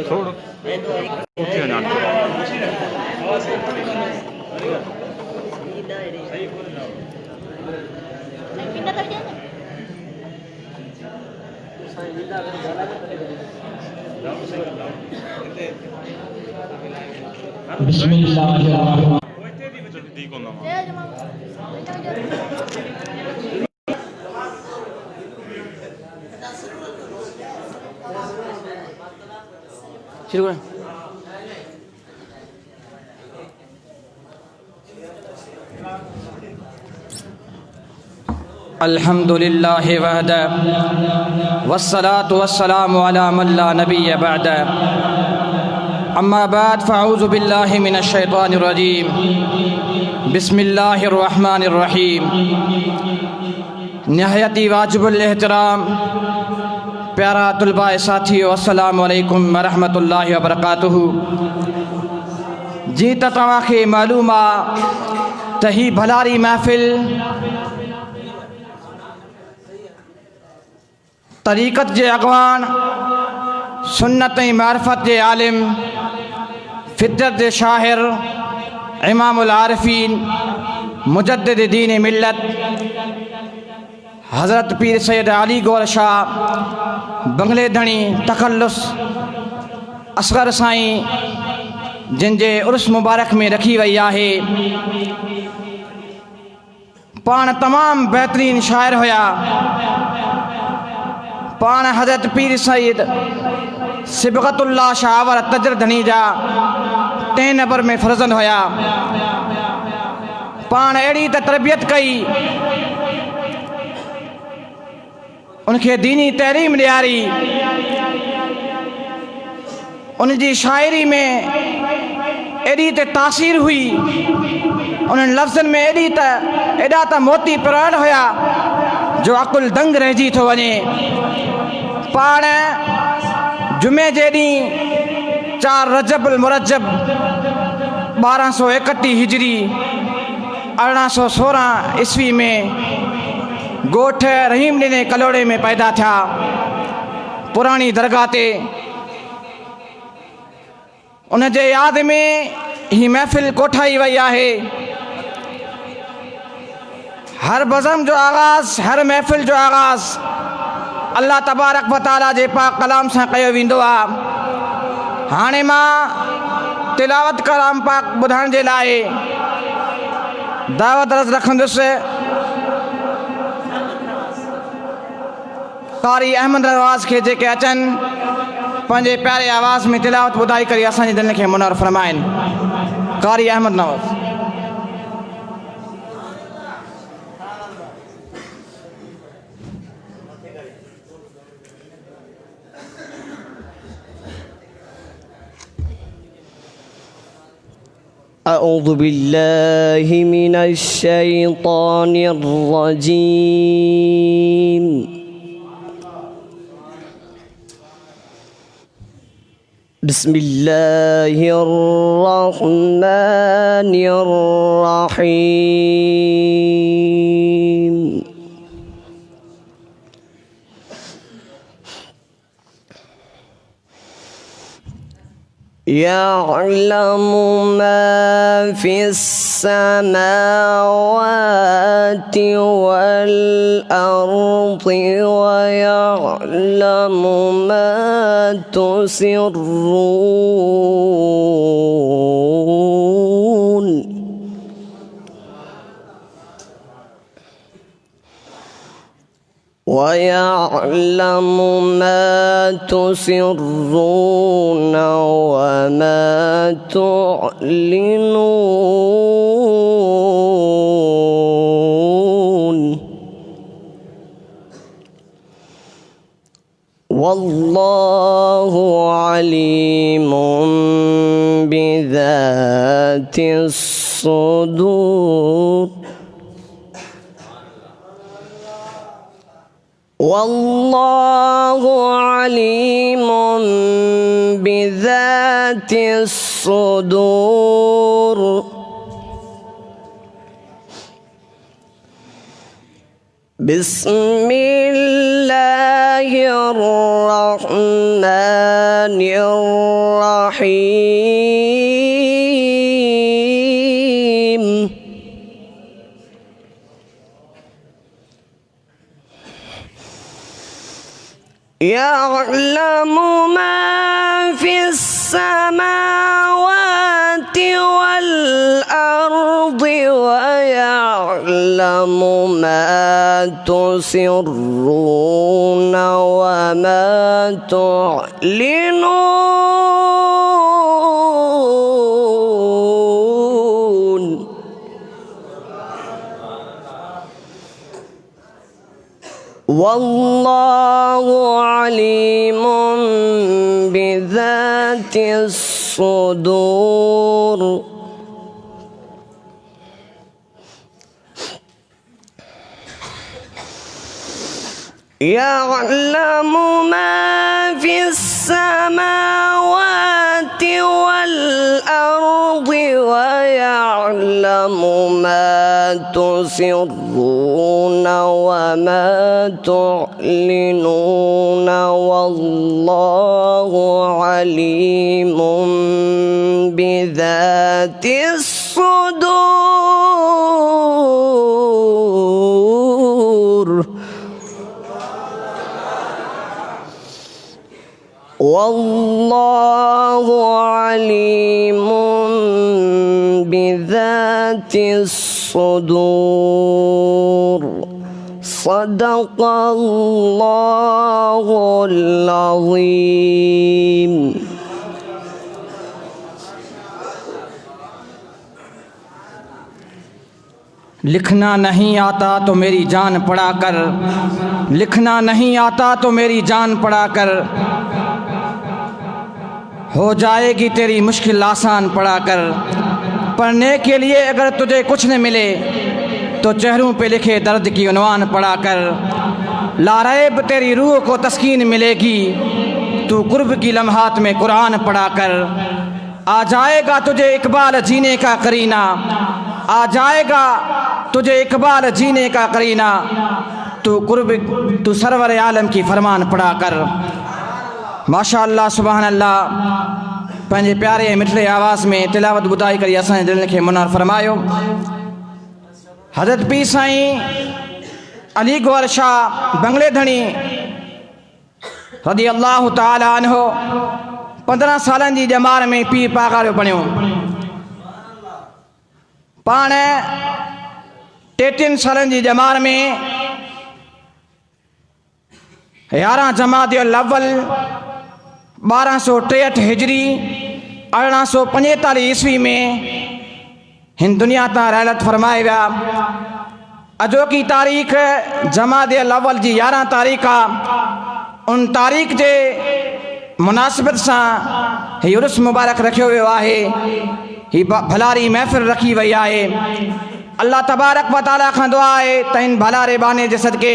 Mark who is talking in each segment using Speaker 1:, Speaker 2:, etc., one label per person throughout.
Speaker 1: थोड़ा उठे ना
Speaker 2: बिस्मिल्लाहिर्रहमानिर्रहीम।
Speaker 1: दी को ना
Speaker 3: शुरू करें। अल्हम्दुलिल्लाहि वहदा वस्सलातु वस्सलामु अला मन ला नबिय्य बअदा अम्मा बाद फ़अऊज़ु बिल्लाहि मिनश शैतानिर रजीम बिस्मिल्लाहिर रहमानिर रहीम। निहायती वाजिबुल एहतराम प्यारा तुलबा साथियों, अस्सलामु अलैकुम व रहमतुल्लाहि व बरकातुहू। जी तव्हांखे मालूम आहे त ही भलारी महफ़िल तरीक़त जे अॻवान, सुन्नत ऐं मारिफत जे आलिम, फितरत जे शाहिर, इमामुल आरिफ़ीन, मुजद्दिद दीन मिल्लत हज़रत पीर सैयद अली गौर शाह बंगले धणी तखल्लुस असगर साईं जिन जे उर्स मुबारक में रखी वई आहे। पाण तमाम बेहतरीन शाइर हुया। पाण हज़रत पीर सैयद सिबगतुल्लाह शाहवर तजर धनी जा 10 नंबर में फर्जंद हुया। पाण अहिड़ी त तरबियत कई, उनके दीनी तहरीम ॾियारी, उनजी शाइरी में एॾी त तासीर हुई, उन्हनि लफ़्ज़नि में एॾा त मोती पिरायल हुया जो अकुल दंग रहिजी थो वञे। पाण जुमे जे ॾींहुं 4 रजबुल मुरज्जब 1231 हिजरी 1816 ईस्वी में गोठ रहीम ॾिने कलोड़े में पैदा थिया। पुरानी दरगाह ते उन जे यादि में ही महफ़िल कोठाई वई आहे। हर बज़म जो आगाज़, हर महफ़िल जो आगाज़ अल्लाह तबारक व तआला जे पाक कलाम सां कयो वेंदो आहे। हाणे मां तिलावत कलाम पाक ॿुधाइण जे लाइ दावत अर्ज़ रखंदुसि। कारी अहमद नवाज़ के जेके अचन पंहिंजे प्यारे आवाज़ में तिलावत ॿुधाई करे असांजे दिलि खे मुनवर फरमाइनि। कारी अहमद नवाज़।
Speaker 4: अऊज़ु बिल्लाहि मिनश शैतानिर रजीम। बिस्मिल्लाहिर रहमानिर रहीम। यअलमु मा फिस समावाति वल अर्दि व यअलमु मा तुसिर्रून वयअलमु मा तुसिर्रून वमा तुअलिनून वल्लाहु अलीमुम बिज़ातिस सुदूर वल्लाहु अलीमुम बिज़ातिस सुदूर। बिस्मिल्लाहिर रहमानिर الرحيم يعلم ما في السماوات والأرض ويعلم ما تسرون وما تعلنون والله عليم بذات الصدور يعلم ما في السماوات والأرض ويعلم ما تسرون وما تعلنون والله عليم بذات الصدور والله عليم بذات الصدور صدق الله العظيم
Speaker 3: लिखना नहीं आता तो मेरी जान पढ़ा कर, लिखना नहीं आता तो मेरी जान पढ़ा कर, हो जाएगी तेरी मुश्किल आसान पढ़ा कर। पढ़ने के लिए अगर तुझे कुछ न मिले तो चेहरों पे लिखे दर्द की उन्वान पढ़ा कर। लारैब तेरी रूह को तस्कीन मिलेगी तू कुर्ब की लम्हात में कुरान पढ़ा कर। आ जाएगा तुझे इकबाल जीने का करीना, आ जाएगा तुझे इकबाल जीने का करीना, तू सरवर आलम की फरमान पढ़ा कर। माशा अल्लाह सुबहान अल्लाह। पंहिंजे प्यारे मिठड़े आवाज़ में तिलावत ॿुधाए करे असांजे दिलि खे मुनव्वर फरमायो। हज़रत पीर साईं अली गौहर शाह बंगले धणी रज़ी अल्लाह ताला अन्हो 15 सालनि जी ॼमार में पीर पागाड़ियो बणियो। पाण 33 सालनि जी ॼमार में 11 जमादियुल अव्वल 1263 हिजरी 1845 ईस्वी में हिन दुनिया तां रहलत फरमाए विया। अॼोकी तारीख़ जमादियुल अव्वल जी 11 तारीख़ आहे। उन तारीख़ जे मुनासिबत सां हीउ उर्स मुबारक रखियो वियो आहे। ही भलारी महफ़िल रखी वई आहे। अल्लाह तबारक व तआला खां दुआ आहे त इन भलारे बाने जे सदके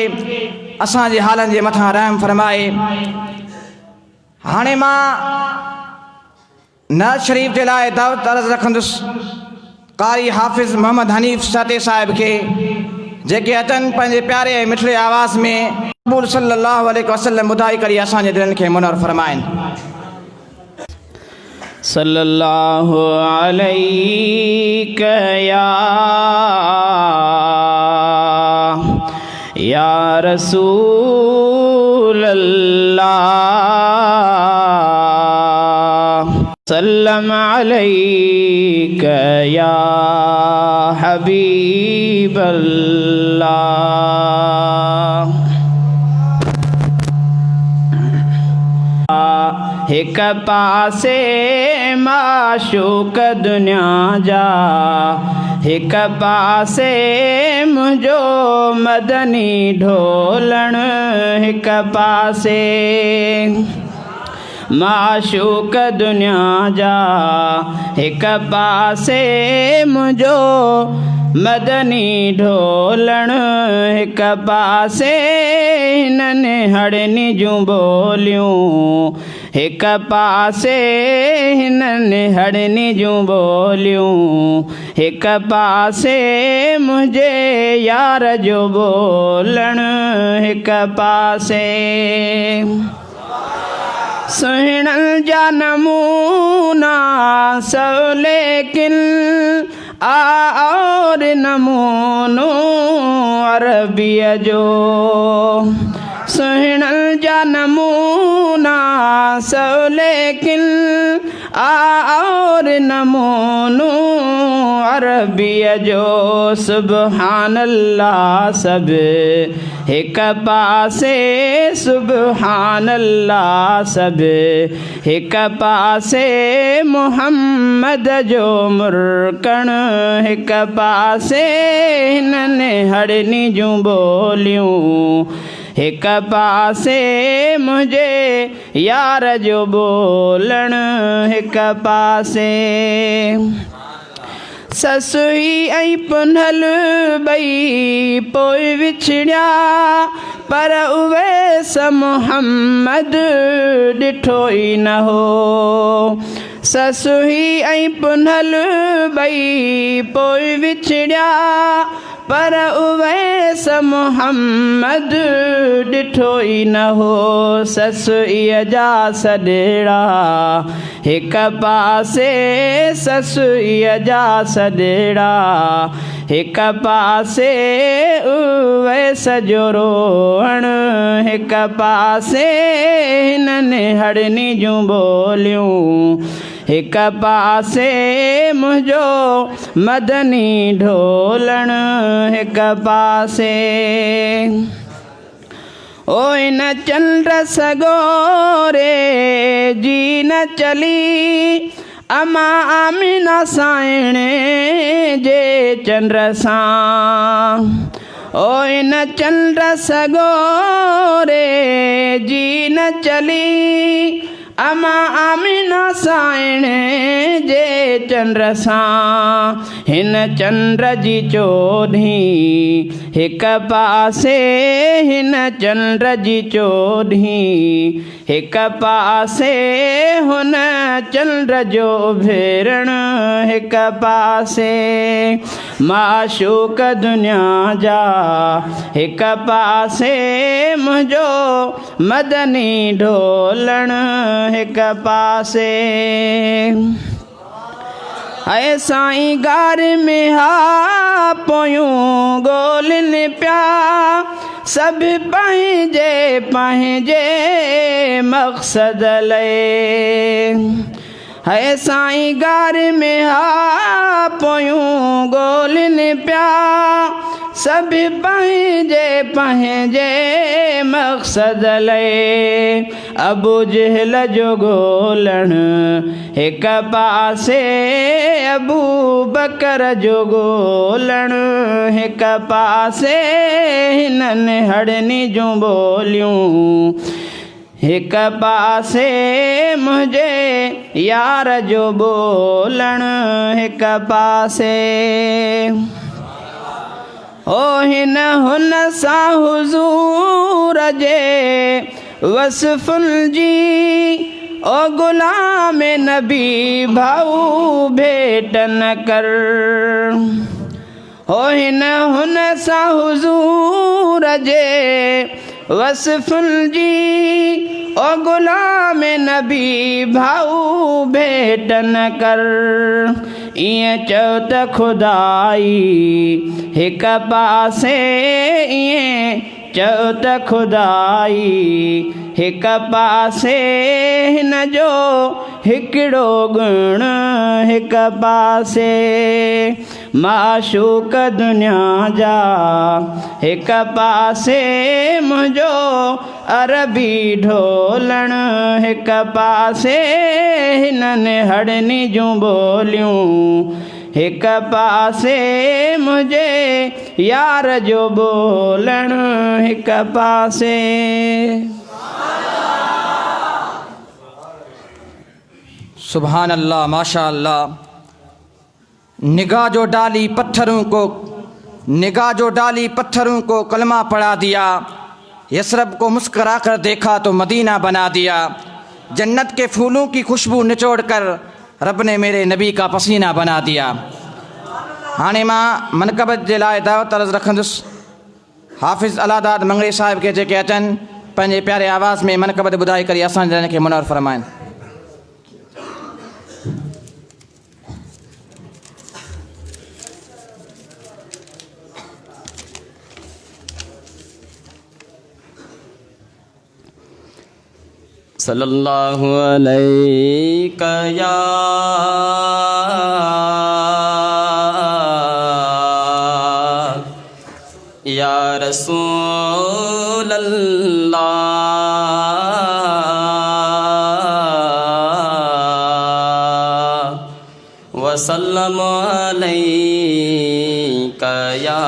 Speaker 3: असांजे हालनि जे मथां रहम फरमाए। हाणे मां नवाज़ शरीफ़ जे लाइ दावत अर्ज़ रखंदुसि कारी हाफ़िज़ मोहम्मद हनीफ़ साते साहिब खे, जेके अचनि पंहिंजे प्यारे ऐं मिठड़े आवाज़ में रसूल सल्लल्लाहु अलैहि वसल्लम ॿुधाए करे असांजे दिलनि खे मुनव्वर फरमाइनि।
Speaker 2: सल्लल्लाहु अलैहि या रसूल अल्लाह, सल्लम अलैका या हबीब अल्लाह। हिक पासे माशूक दुनिया जा, हिक पासे मुझो मदनी ढोलण, हिक पासे माशूक दुनिया जा, हिक पासे मुझो मदनी ढोलण, हिक पासे हिननि हड़नी जूं बोलियूं, हिक पासे हिननि हड़नी जूं बोलियूं, हिक पासे मुझे यार जो बोलण, हिक पासे सुहिणल जा नमूना सब लेकिन और नमूनो अरबिया जो सुहिणल जा नमूना सब लेकिन और नमूनो अरबिया जो सुबहान अल्लाह सब हिक पासे सुबहान अल्लाह सब हिक पासे मुहम्मद जो मुरकण हिक पासे हिनने हड़नी जूं बोलियूं हिक पासे मुझे यार जो बोलण हिक पासे ससुई ऐं पुनल ॿई पोइ विछड़िया पर उहे स मुहम्मद ॾिठो ई न हो ससुई ऐं पुनल ॿई पोइ विछड़िया पर उहे स मुहम्मद ॾिठो ई न हो ससुईअ जा सॾेड़ा हिक पासे ससुईअ जा सॾेड़ा हिक पासे उहे सॼो रोअण हिक पासे हिननि हड़नी जूं ॿोलियूं हिक पासे मुंहिंजो मदनी ढोलण हिक पासे ओ इन चंद्र सगोरे जी न चली अमा आमिना साइणे जे चंद्र सां ओ इन चंद्र सगोरे जी न चली अमा आमिना साइणे जे चंद्र सां हिन चंद्र जी चोॾहीं हिक पासे हिन चंद्र जी चोॾहीं हिक पासे हुन चंद्र जो भेरण हिक पासे माशूक दुनिया जा हिक पासे मुंहिंजो मदनी ढोलण हिक पासे ऐं साईं गार में हा पोयूं ॻोल्हिनि पिया सभु पंहिंजे पंहिंजे मक़सद लाइ है साईं गार में हा पोयूं ॻोल्हिनि पिया सभु पंहिंजे पंहिंजे मक़सद लाइ अबू जहल जो ॻोल्हण हिक पासे अबू बकर जो ॻोल्हण हिक पासे हिननि हड़नी जूं ॿोलियूं हिक पासे मुंहिंजे यार जो ॿोलण हिक पासे ओ हिन हुन सां हुज़ूर जे वसफ़ुल जी ओ गुलाम नबी भाऊ भेट न कर ओ हिन हुन सां हुज़ूर जे वसफ़ुल जी ओ गुलाम नबी भाऊ भेट न कर ईअं चओ त खुदाई हिक पासे ईअं चओ त खुदाई हिक पासे हिन जो हिकिड़ो गुण हिक पासे माशूक दुनिया जा हिक पासे मुंहिंजो अरबी ढोलण हिक पासे हिननि हड़नी जूं ॿोलियूं हिक पासे मुंहिंजे यार जो ॿोलण हिक पासे
Speaker 3: सुभान अल्लाह माशा अल्लाह। निगाह जो डाली पत्थरों को कलमा पढ़ा दिया, यसरब को मुस्करा कर देखा तो मदीना बना दिया, जन्नत के फूलों की खुशबू निचोड़ कर रब ने मेरे नबी का पसीना बना दिया। हाणे मां मनक़बत जे लाइ दावत अर्ज़ रखंदुसि हाफ़िज़ अलादाद मंगरे साहिब के जेके अचनि पंहिंजे प्यारे आवाज़ में मनक़बत ॿुधाए करे असांजे हिन खे मुनवर फ़रमाइनि।
Speaker 4: सल्लल्लाहु अलैका या रसूल अल्लाह वसल्लम अलैका या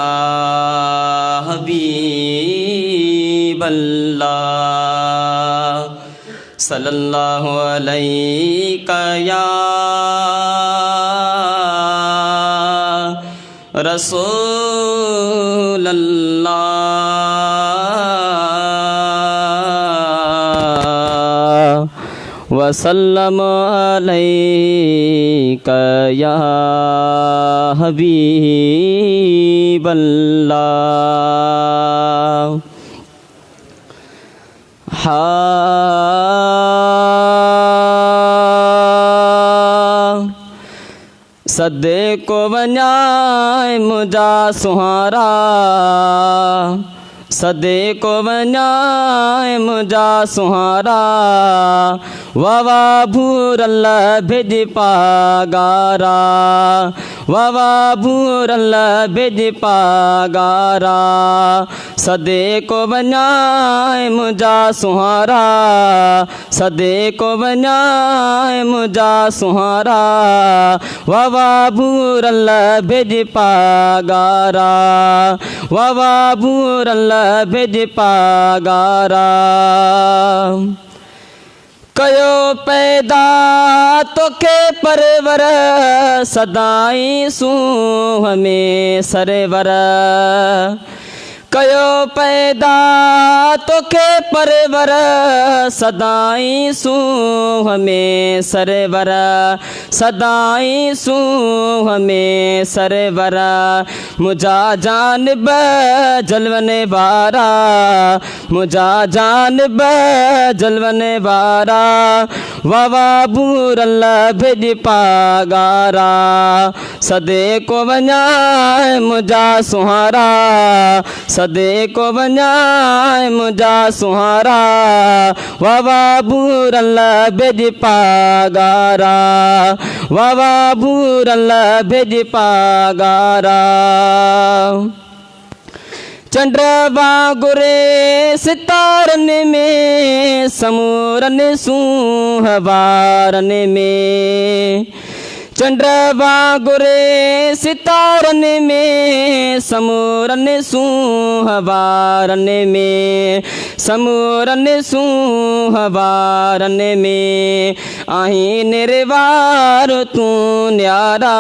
Speaker 4: हबीब अल्लाह सल्लल्लाहु अलैका या रसूल अल्लाह वसल्लम अलैका या हबीब अल्लाह। सदे को वञाए मुंहिंजा सुहारा, सदे को वञाए मुंहिंजा सुहारा, वावा भूरल भिज पागारा, वावा भूरल भिज पागारा, सदे को वञाए मुंहिंजा सुहारा, सदे को वञाए मुंहिंजा सुहारा, वावा भूरल भिज पागारा, वावा भूरल भिज पागारा। कयो पैदा तोखे परवर सदाई सूंह में सरवर, कयो पैदा तोखे परवर सदाई सूंह में सरवर, सदाई सूंह में सरवर, मुझा जानब जलवन वारा, मुझा जानब जलवन वारा, वावा भूरल भिज पागारा, सदे को वञाए मुझा सुहारा, सदे को वञाए मुझा सुहारा, वावा भूरल भिज पागारा, वावा भूरल भिज पागारा। चंड वांगुरे सितारन में समूरन सूंहवारन में, चंड वांगुरे सितारन में समूरन सूंहवारन में, समूरन सूंहवारन में, आहीं निर्वार तू न्यारा,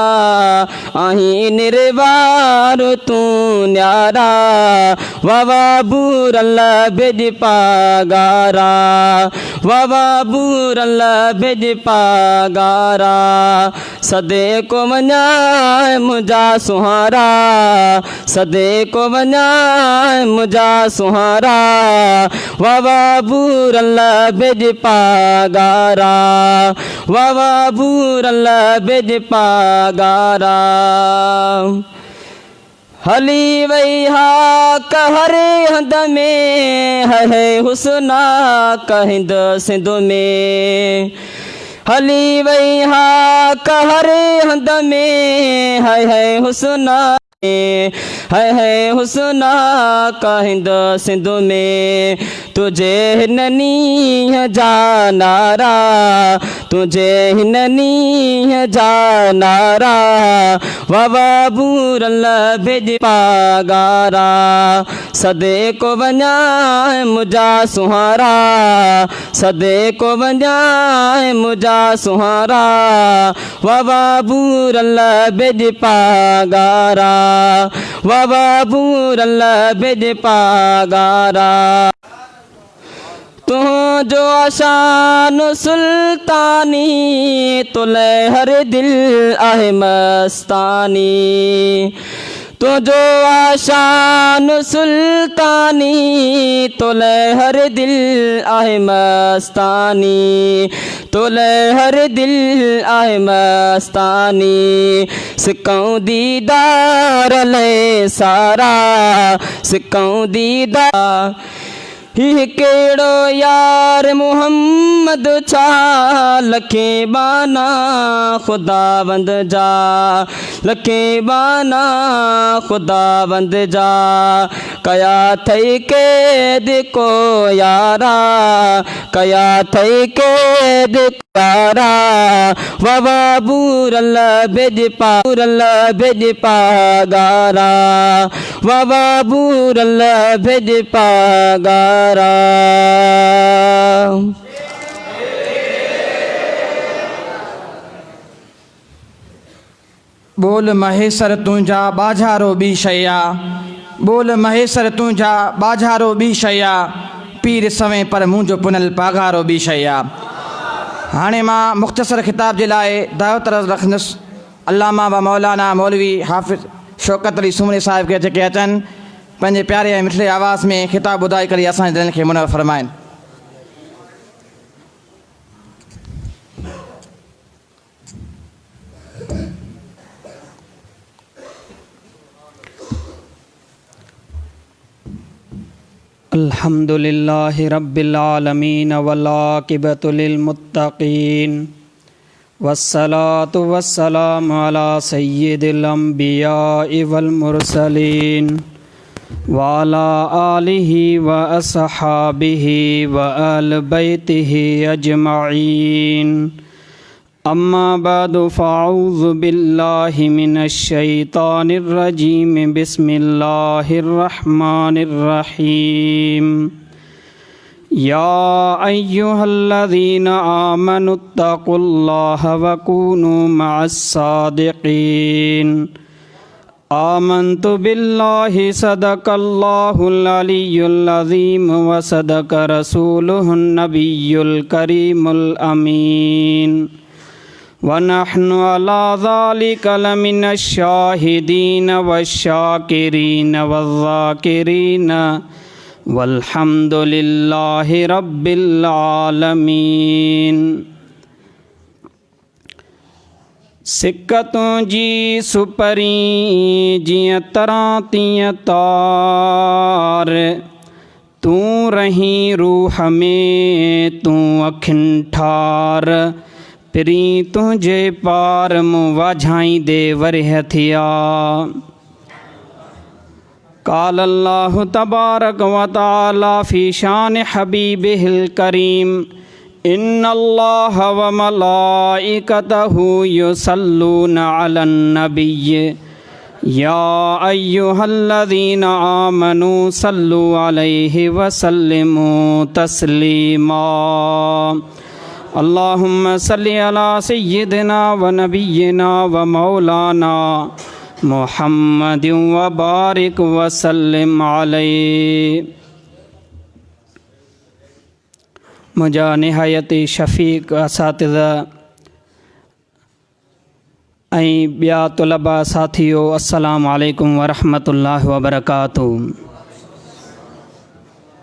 Speaker 4: आहीं निर्वार तू न्यारा, वावा भूरल भिज पागारा, वावा भूरल भिज पागारा, सदे को वञाए मुझा सुहारा, सदे को वञाए मुझा सुहारा, वावा भूरल भिज पागारा, वावा भूरल भिज पागारा। हली वही हा कहरे हंद में है हुस्ना कहिंद सिंध में, हली वही हा कहरे हंद में है हुस्ना है हुस्ना कहिंद सिंध में, तुझे हिननी जानारा, तुझे हिननी जानारा, वावा भूरल भिज पागारा, सदे को वञाए मुझा सुहारा, सदे को वञाए मुझा सुहारा, वावा भूरल भिज पागारा, वावा भूरल भिज पागारा। तू जो आशान सुल्तानी तुले हर दिल आहे मस्तानी, तुझो आशान सुल्तानी तोले हर दिल आहे मस्तानी तोले हर दिल आहे मस्तानी सिकऊं दीदार ले सारा सिकऊं दीदार ही केड़ो यार मुहम्मद छा लखे बाना खुदा बंद जा लखे बाना खुदा बंद जा कया थई कैद को यारा कया थई कैद यारा वावा बूरल बेज पागारा वावा बूरल बेज पागारा
Speaker 3: बोल महेसर तुंजा बाझारो बी शया बोल महेसर तुंजा बाझारो बी शया पीर सवें पर मुंहिंजो पुनल पागारो बी शया। हाणे मां मुख़्तसर खिताब जे लाइ दावत रखंदुसि अल्लामा व मौलाना मौलवी हाफ़िज़ शौकत अली सुमरी साहिब खे जेके अचनि पंहिंजे प्यारे ऐं मिठड़े आवाज़ में खिताब ॿुधाए करे असांजे दिलनि खे मुनवर फ़रमाइनि।
Speaker 5: अल्हम्दुलिल्लाहि रब्बिल आलमीन वल आक़िबतु लिल मुत्तक़ीन वस्सलातु वस्सलामु अला सय्यिदिल अंबियाइ वल मुरसलीन व अला आलिहि व अस्हाबिहि व अहल बैतिहि अजमईन अम्मा बादु फ़अऊज़ु बिल्लाहि मिनश शैतानिर रजीम बिस्मिल्लाहिर रहमानिर रहीम या अय्युहल्लज़ीना आमनुत्तक़ुल्लाहा व कूनू मअस सादिक़ीन आमन्तु बिल्लाहि सदक़ल्लाहुल अलियुल अज़ीम व सदक़ रसूलुहुन नबियुल करीमुल अमीन वनहनु अला ज़ालिका लमिनश शाहिदीन वश्शाकिरीन वज़्ज़ाकिरीन वल्हम्दुलिल्लाहि रब्बिल आलमीन। सिक्कतों जी सुपरी जियां तरां तीअं तार तूं रही रूह में तूं अखियुनि ठार पिरी तुंहिंजे पार मूं वाझाईंदे वरे हथिया। काल अल्लाहु तबारक व तआला फी शान हबीबिहिल करीम इन्नल्लाह व मलाइकतहु युसल्लूना अलन नबिय्य या अय्युहल्लज़ीना आमनू सल्लु अलैहि व सल्लिमू तस्लीमा। अल्लाहुम्मा सल्लि अला सय्यिदिना व नबिय्यिना व मौलाना मुहम्मदिन व बारिक व सल्लिम अलैहि। मुझा निहायती शफ़ीक़ असातिज़ा ऐं ॿिया तुलबा साथियो अस्सलामु अलैकुम व रहमतुल्लाहि व बरकातुहू।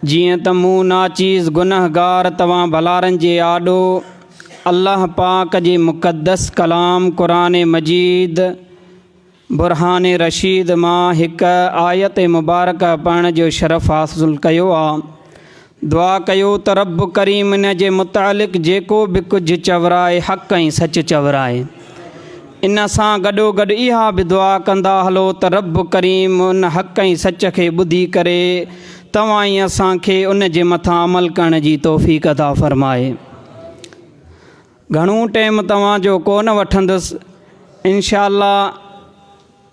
Speaker 5: जियां त मूं नाचीज़ गुनहगार तव्हां भलारनि जे आॾो अल्लाह पाक जे मुक़द्दस कलाम क़ुरान मजीद बुरहान रशीद मां हिकु आयत मुबारक पढ़ण जो शरफ़ हासिल कयो आहे। दुआ कयो त रब करीम इन जे मुतालिक़ जेको बि कुझु चवराए हक़ ऐं सच चवराए। इन सां गॾोगॾु इहा बि दुआ कंदा हलो त रब करीम उन हक़ ऐं सच खे ॿुधी करे तव्हां ई असांखे उन जे मथां अमल करण जी तौफ़ीक़ अता फ़रमाए। घणो टाइम तव्हांजो कोन वठंदुसि, इंशाअल्लाह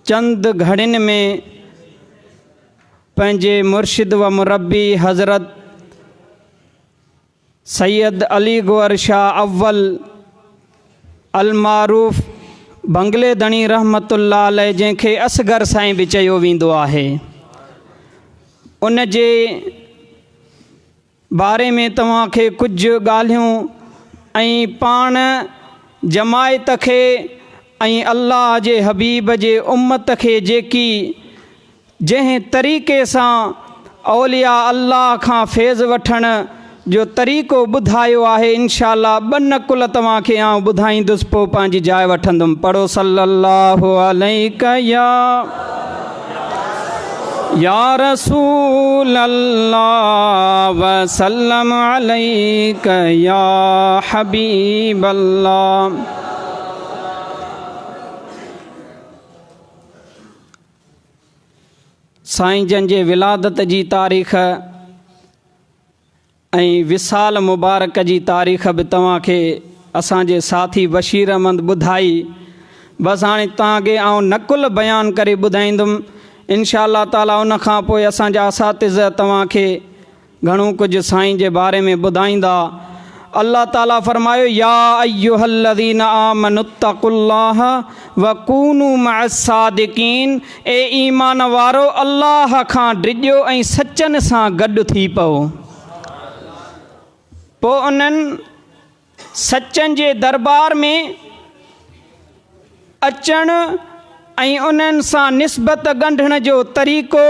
Speaker 5: चंद घड़ियुनि में पंहिंजे मुर्शिद व मुरब्बी हज़रत सैयद अली गौहर शाह अव्वल अलमारूफ़ बंगले दणी रहमतुल्लाह अलैह जंहिंखे असगर साईं बि चयो वेंदो आहे, उन जे बारे में तव्हांखे कुझु ॻाल्हियूं ऐं पाण जमायत खे ऐं अल्लाह जे हबीब जे उम्मत खे जेकी जंहिं तरीक़े सां औलिया अल्लाह खां फैज़ वठण जो तरीक़ो ॿुधायो आहे, इंशा अल्लाह 2 नकुल तव्हांखे आउं ॿुधाईंदुसि, पोइ पंहिंजी जाइ वठंदुमि। पढ़ो सल्लल्लाहु अलैहि या रसूल अल्लाह वसल्लम अलैका या हबीब अल्लाह। साईं जन जे विलादत जी तारीख़ ऐं विसाल मुबारक जी तारीख़ बि तव्हांखे असांजे साथी बशीर अहमद ॿुधाई। बसि हाणे तव्हांखे आउं नकुल बयानु करे ॿुधाईंदुमि, इंशा अल्लाह ताला। उन खां पोइ असांजा असातिज़ तव्हांखे घणो कुझु साईं जे बारे में ॿुधाईंदा। अल्लाह ताला फरमायो, या अय्युहल्लज़ीना आमनुत्तकुल्लाह वकूनू मअस्सादिकीन। ए ईमान वारो, अल्लाह खां डिॼो ऐं सचनि सां गॾु थी पओ। पोइ उन्हनि सचनि जे दरबार में अचणु ऐं उन्हनि सां निस्बत ॻंढण जो तरीक़ो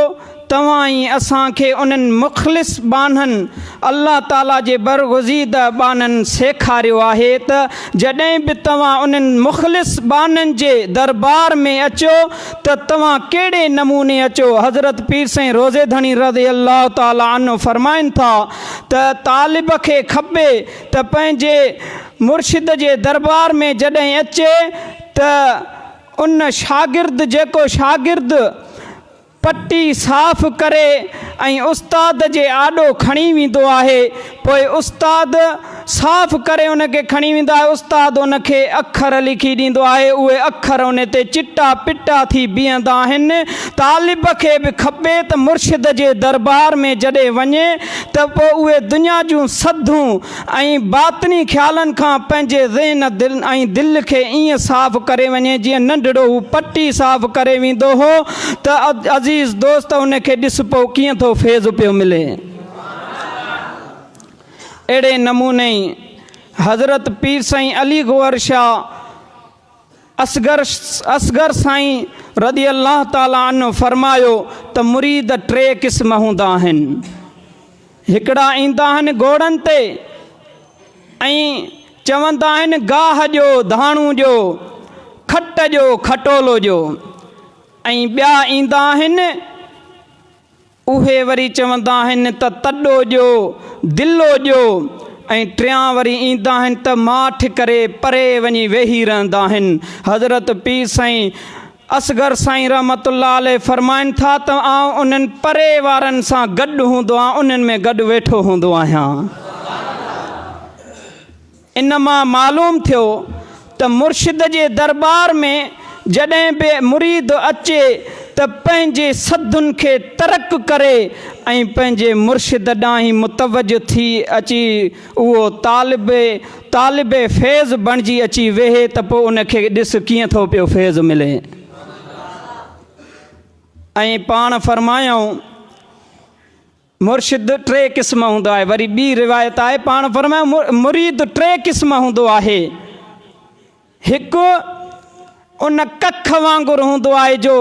Speaker 5: तव्हां ई असांखे उन्हनि मुख़लिस बाननि अल्लाह ताला जे बरगुज़ीदा बाननि सेखारियो आहे त जॾहिं बि तव्हां उन्हनि मुख़लिस बाननि जे दरबार में अचो त तव्हां कहिड़े नमूने अचो। हज़रत पीर साईं रोज़े धणी रज़ी अल्लाह ताला अन्हु फरमाइनि था त तालिब खे खपे त पंहिंजे मुर्शिद जे दरबार में जॾहिं अचे त उन शागिर्द जेको शागिर्द पट्टी साफ़ करे ऐं उस्ताद जे आॾो खणी वेंदो आहे, पोइ उस्ताद साफ़ करे उनखे खणी वेंदो आहे। उस्ताद उनखे अखर लिखी ॾींदो आहे, उहे अखर उन ते चिटा पिटा थी बीहंदा आहिनि। तालिब खे बि खपे त मुर्शिद जे दरबार में जॾहिं वञे त पोइ उहे दुनिया जूं सद्धूं ऐं बातनी ख़्यालनि खां पंहिंजे ज़हन दिलि ऐं दिलि खे ईअं साफ़ करे वञे जीअं नंढड़ो हू पट्टी साफ़ करे वेंदो हो त अज़ीज़ दोस्त उनखे ॾिस पोइ कीअं थो फैज़ पियो मिले। अहिड़े नमूने हज़रत पीर साईं अली गौहर शाह असगर साईं रज़ी अल्लाह ताला अन्हु फरमायो त मुरीद 3 क़िस्म हूंदा आहिनि। हिकिड़ा ईंदा आहिनि घोड़नि ते ऐं चवंदा आहिनि गाह जो धाणू जो खट जो खटोलो जो, ऐं ॿिया ईंदा आहिनि उहे वरी चवंदा आहिनि त तॾो जो दिलो जो, ऐं टियां वरी ईंदा आहिनि त माठ करे परे वञी वेही रहंदा आहिनि। हज़रत पीर साईं असगर साईं रहमतुल्लाह अलैह फरमाइनि था त आउं उन्हनि परे वारनि सां गॾु हूंदो आहियां, उन्हनि में गॾु वेठो हूंदो आहियां। इन मां मालूम थियो त मुर्शिद जे दरबार में जॾहिं बि मुरीद अचे त पंहिंजे सदुनि खे तरक करे ऐं पंहिंजे मुर्शिद ॾांहुं मुतवजो थी अची उहो तालिब फैज़ बणिजी अची वेहे त पोइ उनखे ॾिस कीअं थो पियो फैज़ मिले। ऐं पाण फरमायूं मुर्शिद 3 क़िस्म हूंदो आहे। वरी ॿी रिवायत आहे, पाण फरमायूं मुरीद 3 क़िस्म हूंदो आहे। हिकु उन कख वांगुरु हूंदो आहे जो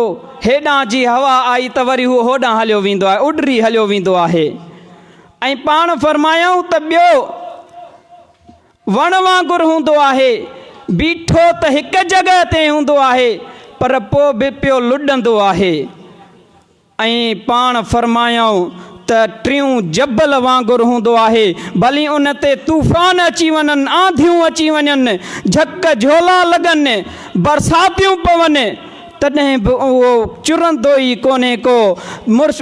Speaker 5: हेॾां जी हवा आई त वरी उहो होॾां हलियो वेंदो आहे, उॾरी हलियो वेंदो आहे। ऐं पाण फरमायूं त ॿियो वण वांगुरु हूंदो आहे, बीठो त हिकु जॻह ते हूंदो आहे पर पोइ बि पियो लुॾंदो आहे। ऐं पाण फरमायूं त टियों जबल वांगुरु हूंदो आहे, भली उन ते तूफ़ान अची वञनि, आंधियूं अची वञनि, झक झोला लॻनि, बरसातियूं पवनि, तॾहिं बि उहो चुरंदो ई कोन्हे को।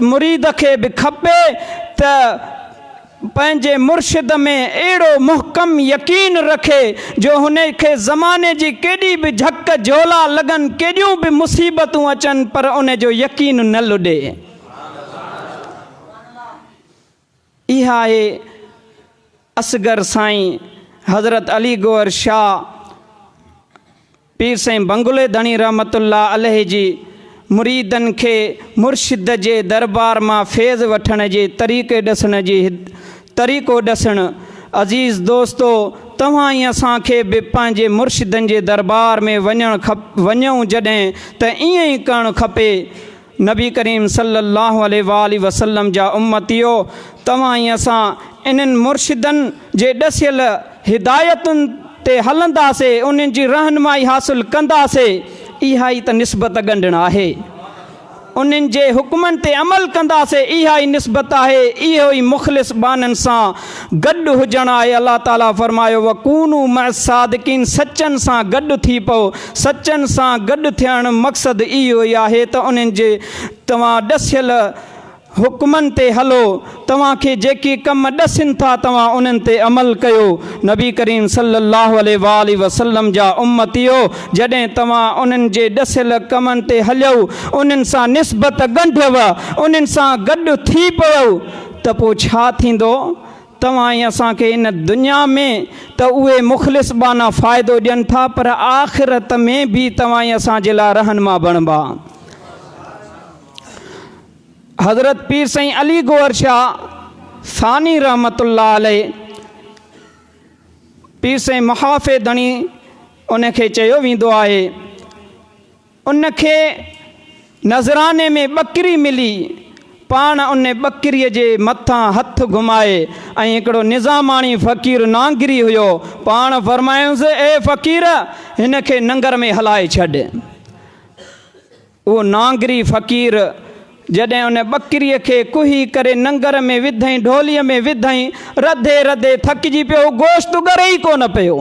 Speaker 5: मुरीद खे बि खपे त पंहिंजे मुर्शिद में अहिड़ो मुहकम यकीन रखे जो हुन खे ज़माने जी केॾी बि झक झोला लॻनि, केॾियूं बि मुसीबतूं अचनि, पर उन जो यकीन न लुॾे। इहा आहे असगर साईं हज़रत अली गौहर शाह पीर साईं बंगुले धणी रहमतुल्लाह अलैह जी मुरीदनि खे मुर्शिद जे दरबार मां फैज़ वठण जे तरीक़ो ॾसणु। अज़ीज़ दोस्तो, तव्हां ई असांखे बि पंहिंजे मुर्शिदनि जे दरबार में वञूं जॾहिं त ईअं ई करणु खपे। नबी करीम सल्लल्लाहु अलैहि वसल्लम जा उम्मतियो तव्हां ऐं असां इन्हनि मुर्शिदनि जे ॾसियल हिदायतुनि ते हलंदासीं, उन्हनि जी रहनुमाई हासिल कंदासीं, इहा ई त निस्बत ॻंढणु आहे। उन्हनि जे हुकमनि ते अमल कंदासीं, इहा ई निस्बत आहे, इहो ई मुख़लिस बाननि सां गॾु हुजणु आहे। अलाह ताला फरमायो वकूनू मअ सादिकीन, सचनि सां गॾु थी पओ। सचनि सां गॾु थियणु मक़सदु इहो ई आहे त उन्हनि जे तव्हां ॾसियल हुकमनि ते हलो, तव्हांखे जेके कम ॾसनि था तव्हां उन्हनि ते अमल कयो। नबी करीम सल्लल्लाहु अलैहि वसल्लम जा उम्मतियो, जॾहिं तव्हां उन्हनि जे ॾसियल कमनि ते हलियो, उन्हनि सां निस्बत ॻंढियव, उन्हनि सां गॾु थी पियो, त पोइ छा थींदो? तव्हां ऐं असांखे इन दुनिया में त उहे मुख़लिस बाना फ़ाइदो ॾियनि था, पर आख़िरत में बि तव्हां ऐं असांजे लाइ रहनुमा बणिबा। हज़रत पीर साईं अली गौहर शाह सानी रहमतुल्लाह अलैह, पीर साईं मुहाफ़िज़नी उनखे चयो वेंदो आहे, उनखे नज़राने में ॿकरी मिली, पाण उन ॿकरीअ जे मथां हथु घुमाए ऐं हिकिड़ो निज़ामाणी फ़क़ीर नांगरी हुयो, पाण फरमायोसि ए फ़क़ीर हिनखे नंगर में हलाए छॾ। उहो नांगरी फ़क़ीर जॾहिं उन ॿकरीअ खे कुही करे नंगर में विधई, ढोलीअ में विधई, रधे रधे थकिजी पियो, गोश्त ॻरे ई कोन पियो।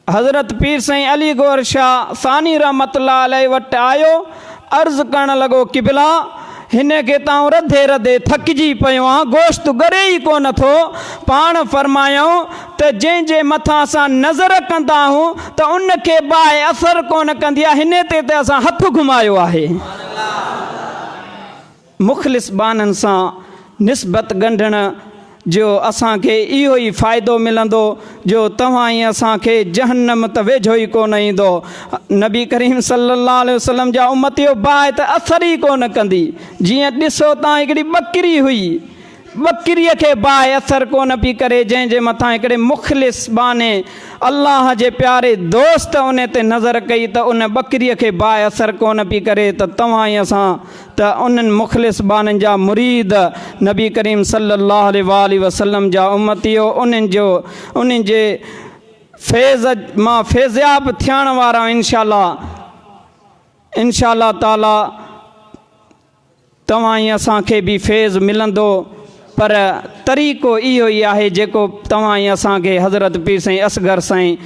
Speaker 5: हज़रत पीर साईं अली गौहर शाह सानी रहमतुल्लाह अलैह वटि आयो, अर्ज़ु करणु लॻो क़िबला हिन खे तव्हां रधे रधे थकिजी पियो आहे, गोश्त ॻरे ई कोन थो। पाण फरमायूं त जंहिंजे मथां असां नज़र कंदा आहियूं त उनखे बाहि असरु कोन कंदी आहे, हिन ते त असां हथु घुमायो आहे। मुख़लिस बाननि सां निस्बत ॻंढण जो असांखे इहो ई फ़ाइदो मिलंदो, जो तव्हां ऐं असांखे जहन्नम त वेझो ई कोन ईंदो। नबी करीम सल्लल्लाहु अलैहि वसल्लम जा उम्मतियो बाहि त असर ई कोन कंदी। जीअं ॾिसो तव्हां हिकिड़ी ॿकरी हुई, ॿकरीअ खे बाहि असरु कोन पई करे, जंहिंजे मथां हिकिड़े मुख़लिस बाने अल्लाह जे प्यारे दोस्त उन ते नज़र कई त उन ॿकरीअ खे बाहि असरु कोन पई करे। त तव्हां ऐं असां त उन्हनि मुख़लिस बाननि जा मुरीद, नबी करीम सल्लल्लाहु अलैहि वसल्लम जा उम्मतियो, उन्हनि जे फैज़ मां फैज़याब थियण वारा इंशाअल्लाह ताला तव्हां ऐं असांखे बि फैज़ मिलंदो। पर तरीक़ो इहो ई आहे जेको तव्हां ऐं असांखे हज़रत पीर साईं असगर साईं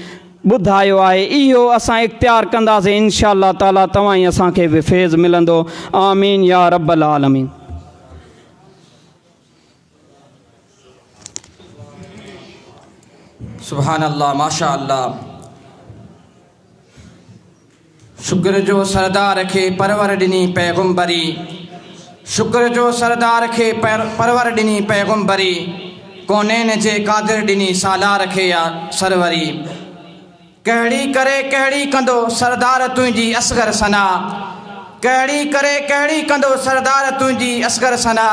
Speaker 5: ॿुधायो आहे, इहो असां इख़्तियार कंदासीं, इंशाअल्लाह ताला तव्हां ऐं असांखे बि फैज़ मिलंदो। आमीन या रब्बल आलमीन।
Speaker 3: सुभान अल्लाह, माशा अल्लाह। शुक्र जो सरदार खे परवर ॾिनी पैगुंबरी, शुक्र जो सरदार खे परवर ॾिनी पैगुंबरी, कोनैन जे कादिर ॾिनी सालार खे या सरवरी। कहिड़ी करे कहिड़ी कंदो सरदार तुंहिंजी असगर सना, कहिड़ी करे कहिड़ी कंदो सरदार तुंहिंजी असगर सना,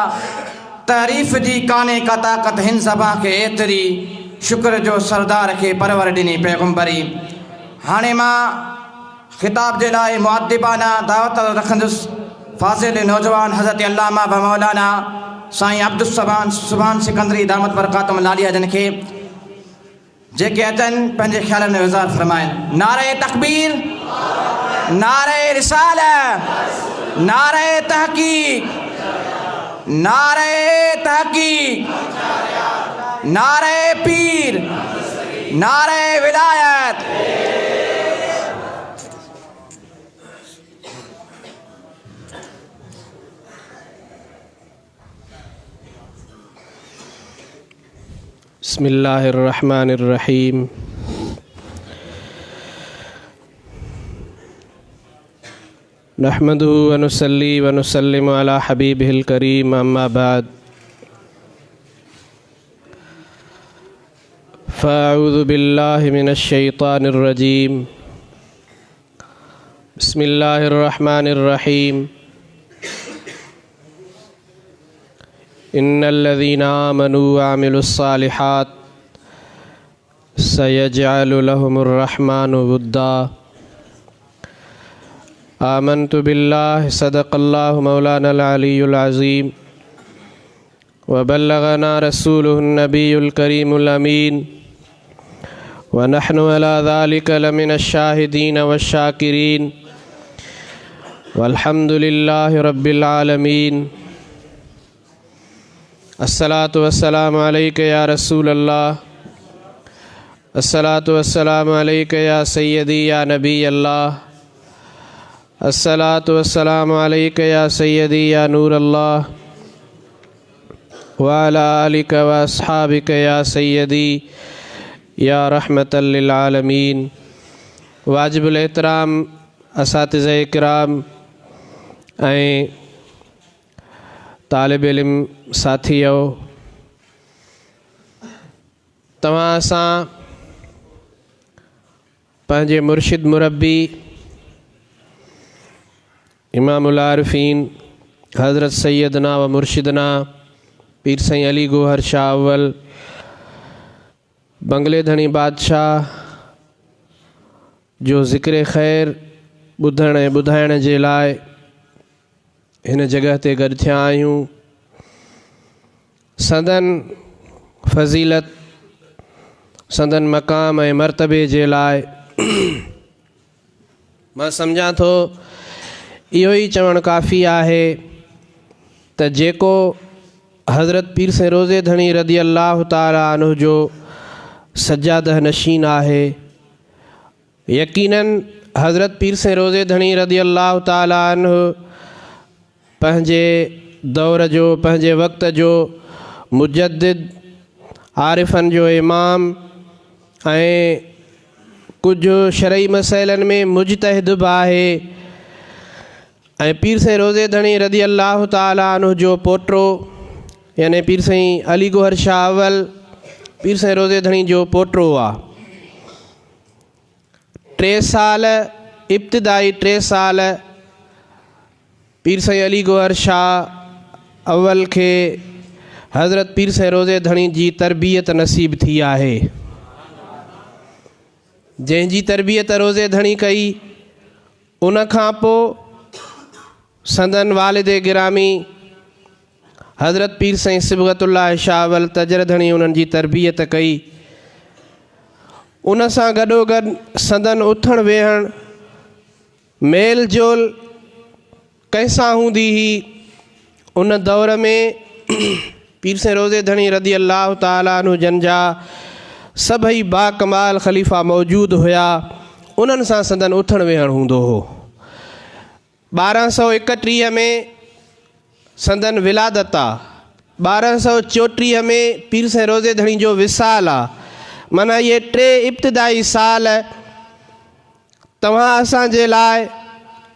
Speaker 3: तारीफ़ जी काने का ताक़त हिन ज़बां खे एतिरी, शुक्र जो सरदार खे परवर ॾिनी पैगुंबरी। हाणे मां ख़िताब जे लाइ मुअद्दिबाना दावत रखंदुसि फाज़िल नौजवान हज़रत अल्लामा व मौलाना साईं अब्दुस्सबान सुभान सिकंदरी दामत बरकातुहुम लालिया जन खे, जेके अचनि पंहिंजे ख़्यालनि में वज़ार फरमाइनि। नारे तकबीर, नारे रिसालत, नारे तहक़ीक़, नारे तहक़ीक़, नारे पीर, नारे विलायत।
Speaker 6: बिस्मिल्लाहिर्रहमानिर्रहीम। नहमदुहु व नुसल्ली व नुसल्लिमु अला हबीबिहिल करीम, अम्मा बाद। फ़अऊज़ु बिल्लाहि मिनश शैतानिर रजीम। बिस्मिल्लाहिर्रहमानिर्रहीम। इन्नल्लज़ीना आमनू व अमिलुस्सालिहात सयजअलु लहुमुर्रहमानु वुद्दा। आमन्तु बिल्लाहि सदक़ल्लाहु मौलानल अलीयुल अज़ीम व बल्लगना रसूलुहुन नबियुल करीमुल अमीन व नहनु अला ज़ालिका लमिनश शाहिदीन वश्शाकिरीन वल्हम्दुलिल्लाहि रब्बिल आलमीन। अस्सलातु वस्सलामु अलैका या रसूल अल्लाह, अस्सलातु वस्सलामु अलैका या सय्यदी या नबी अल्लाह, अस्सलातु वस्सलामु अलैका या सय्यदी या नूर अल्लाह व अला आलिका व अस्हाबिका या सय्यदी या रहमतल लिल आलमीन। वाजिबुल एहतराम असातिज़ा इकराम ऐं तालिब इल्म साथियो, तव्हां सां पंहिंजे मुर्शिद मुरब्बी इमामुल आरिफ़ीन हज़रत सैयदना व मुर्शिदना पीर साईं अली गोहर शाह अव्वल बंगले धणी बादशाह जो ज़िक्र ख़ैर ॿुधण ऐं ॿुधाइण जे लाइ हिन जगह ते गॾु थिया आहियूं। संदन फ़ज़ीलत, संदन मक़ाम ऐं मर्तबे जे लाइ मां सम्झां थो इहो ई चवणु काफ़ी आहे त जेको हज़रत पीर साईं रोज़े धणी रदी अल्लाह ताला अन्हु जो सज्जादह नशीन आहे, यकीनन हज़रत पीर साईं रोज़े धणी रदी अल्लाह ताला अन्हु पंहिंजे दौर जो, पंहिंजे वक़्त जो मुजद्दिद, आरिफ़नि जो इमाम ऐं कुझु शरई मसइलनि में मुजतहिद बि आहे ऐं पीर साईं रोज़े धणी रदी अल्लाह ताला अन्हु जो पोटो यानी पीर साईं अली गोहर शाह अव्वल पीर साईं रोज़े धणी जो पोटो आहे। 3 साल इब्तिदाई 3 साल पीर साईं अली गोहर शाह अव्वल खे हज़रत पीर साईं रोज़े धणी जी तरबियत नसीब थी आहे, जंहिंजी तरबियत रोज़े धणी कई। उन खां पोइ संदन वालिदे गिरामी हज़रत पीर साईं सिबग़तुल्लाह शाह अव्वल तजर धणी उन्हनि जी तरबियत कई। उन सां गॾोगॾु संदन उथण वेहण मेल जोल कैसा हूंदी हुई। उन दौर में पीर साईं रोज़े धणी रदी अल्लाह ताला अन्हु जन जा सभई बाकमाल ख़लीफ़ा मौजूद हुया, उन्हनि सां संदन उथण वेहण हूंदो हो। 1231 में संदन विलादत आहे, 1234 में पीर साईं रोज़े धणी जो विसाल आहे। माना ये 3 इब्तिदाई साल तव्हां असांजे लाइ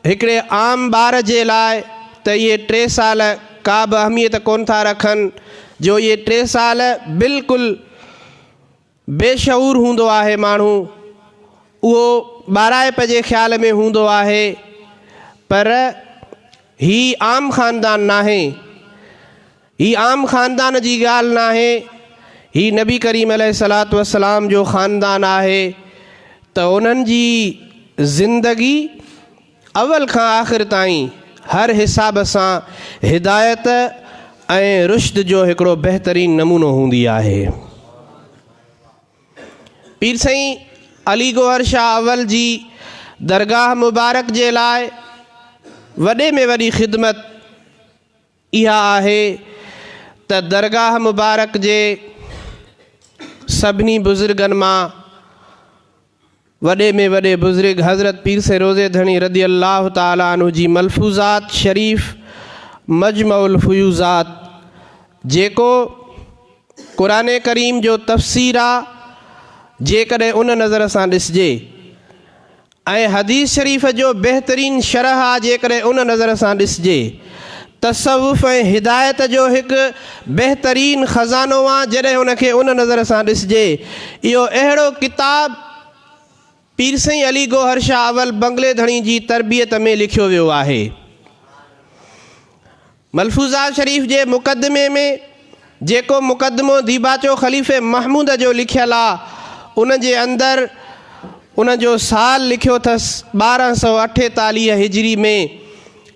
Speaker 6: हिकिड़े आम ॿार जे लाइ त ये 3 साल का बि अहमियत कोन था रखनि, जो ये 3 साल बिल्कुलु बेशऊर हूंदो आहे माण्हू, उहो ॿाराइप जे ख़्याल में हूंदो आहे। पर ही आम ख़ानदान नाहे, ही आम ख़ानदान जी ॻाल्हि नाहे, ही नबी करीम अलैहिस्सलातु वस्सलाम जो ख़ानदान आहे। त उन्हनि जी ज़िंदगी अवल खां आख़िर ताईं हर हिसाब सां हिदायत ऐं रुश्द जो हिकिड़ो बहितरीन नमूनो हूंदी आहे। पीर साईं अली गोहर शाह अव्वल जी दरगाह मुबारक जे लाइ वॾे में वॾी ख़िदमत इहा आहे त दरगाह मुबारक जे सभिनी बुज़ुर्गनि मां वॾे में वॾे बुज़ुर्ग हज़रत पीर साईं रोज़े धणी रदी अल्लाह ताला अन्हु जी मलफूज़ात शरीफ़ मजमउल फ़ुयूज़ात जेको क़ुरान करीम जो तफ़सीर आहे, जेकॾहिं उन नज़र सां ॾिसिजे, ऐं हदीस शरीफ़ जो बहितरीन शरह आहे जेकॾहिं उन नज़र सां ॾिसिजे, तसव्वुफ़ ऐं हिदायत जो हिकु बहितरीन ख़ज़ानो आहे जॾहिं उनखे उन नज़र सां ॾिसिजे। इहो अहिड़ो किताब पीर साईं अली गोहर शाह अव्वल बंगले धणी जी तरबियत में लिखियो वियो आहे। मलफूज़ात शरीफ़ जे मुक़दमे में जेको मुक़दमो दीबाचो ख़लीफ़े महमूद जो लिखियलु आहे, उन जे अंदरि उन जो साल लिखियो अथसि 1248 हिजरी में।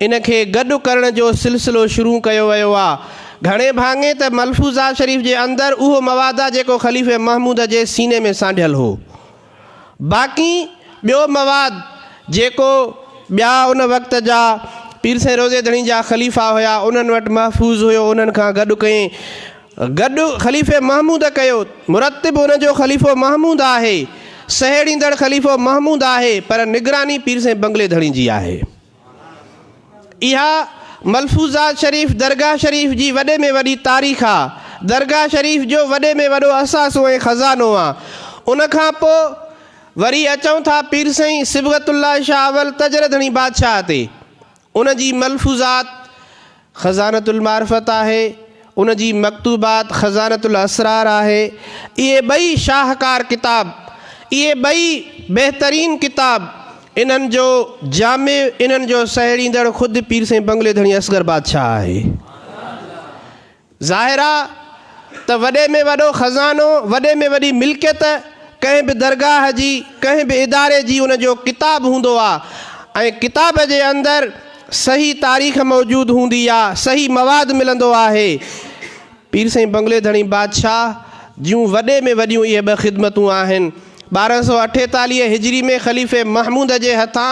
Speaker 6: इन खे गॾु करण जो सिलसिलो शुरू कयो वियो आहे। घणे भाङे त मलफूज़ा शरीफ़ जे अंदरि उहो मवाद आहे जेको ख़लीफ़े महमूद जे सीने में सांढियल हो। बाक़ी ॿियो मवाद जेको ॿिया उन वक़्त जा पीर साईं रोज़े धणी जा ख़लीफ़ा हुया उन्हनि वटि महफ़ूज़ हुयो, उन्हनि खां गॾु कयईं। गॾु ख़लीफ़े महमूद कयो। मुरतिब उन जो ख़लीफ़ो महमूद आहे, सहेड़ींदड़ ख़लीफ़ो महमूद आहे, पर निगरानी पीर साईं बंगले धणी जी आहे। इहा मलफूज़ात शरीफ़ दरगाह शरीफ़ जी वॾे में वॾी तारीख़ आहे। दरगाह शरीफ़ जो वॾे में वॾो असासो ऐं ख़ज़ानो आहे। उन खां पोइ वरी अचूं था पीर साईं सिबगतुल्लाह शाह अवल तजर धणी बादशाह ते। उन जी मलफूज़ात ख़ज़ानतुल मारिफ़त आहे, उन जी मकतूबात ख़ज़ानतुल असरार आहे। इहे ॿई शाहकार किताब, इहे ॿई बहितरीन किताब, इन्हनि जो जामे, इन्हनि जो सहेड़ींदड़ ख़ुदि पीर साईं बंगले धणी असगर बादशाह आहे। ज़ाहिर आहे त वॾे में वॾो ख़ज़ानो, वॾे में वॾी मिल्कियत कंहिं बि दरगाह जी, कंहिं बि इदारे जी उन जो किताब हूंदो आहे। ऐं किताब जे अंदरि सही तारीख़ मौजूदु हूंदी आहे, सही मवाद मिलंदो आहे। पीर साईं बंगले धणी बादशाह जूं वॾे में वॾियूं इहे ॿ ख़िदमतूं आहिनि। 1248 हिजरी में ख़लीफ़े महमूद जे हथां